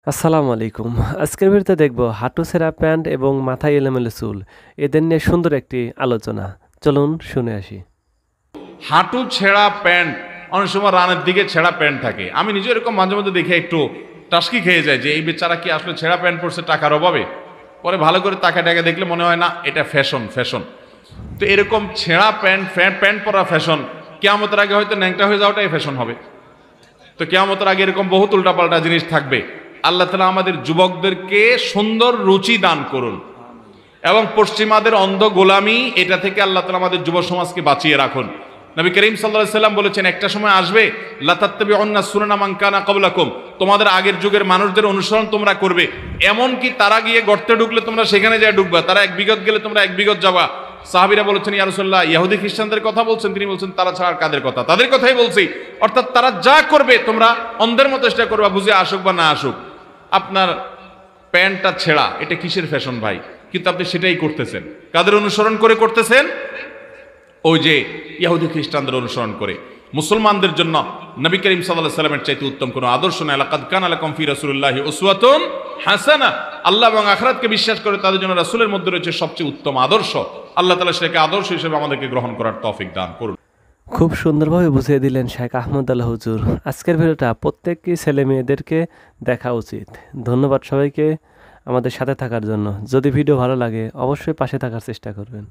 আসসালামু আলাইকুম। আজকের ভিডিওতে দেখব হাঁটু ছেঁড়া প্যান্ট এবং মাথায় এলোমেলো চুল এদের নিয়ে সুন্দর একটি আলোচনা। চলুন শুনে আসি। হাঁটু ছেঁড়া প্যান্ট, অনেক সময় রানের দিকে ছেঁড়া প্যান্ট থাকে। আমি নিজে এরকম মাঝে মধ্যে দেখে একটু টাস্কি খেয়ে যায় যে এই বেচারা কি আসলে ছেঁড়া প্যান্ট পরছে টাকার অভাবে। পরে ভালো করে তাকা টাকা দেখলে মনে হয় না এটা ফ্যাশন ফ্যাশন। তো এরকম ছেঁড়া প্যান্ট প্যান্ট পরা ফ্যাশন, কেয়ামতের আগে হয়তো ন্যাংটা হয়ে যাওয়াটাই ফ্যাশন হবে। তো কেয়ামতের আগে এরকম বহুত উল্টাপাল্টা জিনিস থাকবে। আল্লাহ তাআলা আমাদের যুবকদেরকে সুন্দর রুচি দান করুন এবং পশ্চিমাদের অন্ধ গোলামি এটা থেকে আল্লাহ তাআলা আমাদের যুব সমাজকে বাঁচিয়ে রাখুন। নবী করিম সাল্লাল্লাহু আলাইহি সাল্লাম বলেছেন, একটা সময় আসবে লাতাত্তাবিউন্না সুনানা মান কানা ক্বাবলাকুম, তোমাদের আগের যুগের মানুষদের অনুসরণ তোমরা করবে। এমন কি তারা গিয়ে গর্তে ঢুকলে তোমরা সেখানে যায় ঢুকবা, তারা এক বিগত গেলে তোমরা এক বিগত যাবা। সাহাবীরা বলেছেন, ইয়া রাসূলুল্লাহ, ইহুদি খ্রিস্টানদের কথা বলছেন? তিনি বলছেন, তারা ছাড়া কাদের কথা? তাদের কথাই বলছি। অর্থাৎ তারা যা করবে তোমরা অন্ধের মতো চেষ্টা করবা, বুঝে আসুক বা না আসুক। আপনার প্যান্টটা ছেঁড়া, এটা কিসের ফ্যাশন ভাই? কিন্তু আপনি সেটাই করতেছেন। কাদের অনুসরণ করে করতেছেন? ওই যে ইহুদি খ্রিস্টানদের অনুসরণ করে। মুসলমানদের জন্য নবী করিম সাল্লাল্লাহু আলাইহি সাল্লামের চাইতে উত্তম কোনো আদর্শ নাই। লাকাদ কানা লাকুম ফি রাসূলিল্লাহি উসওয়াতুন হাসানা। আল্লাহ এবং আখিরাতকে বিশ্বাস করে তাদের জন্য রাসূলের মধ্যে রয়েছে সবচেয়ে উত্তম আদর্শ। আল্লাহ তাআলা সেটাকে আদর্শ হিসেবে আমাদেরকে গ্রহণ করার তৌফিক দান করুন। খুব সুন্দরভাবে বুঝিয়ে দিলেন শেখ আহমদ আল হুজুর। আজকের ভিডিওটা প্রত্যেকই ছেলে মেয়েদেরকে দেখা উচিত। ধন্যবাদ সবাইকে আমাদের সাথে থাকার জন্য। যদি ভিডিও ভালো লাগে অবশ্যই পাশে থাকার চেষ্টা করবেন।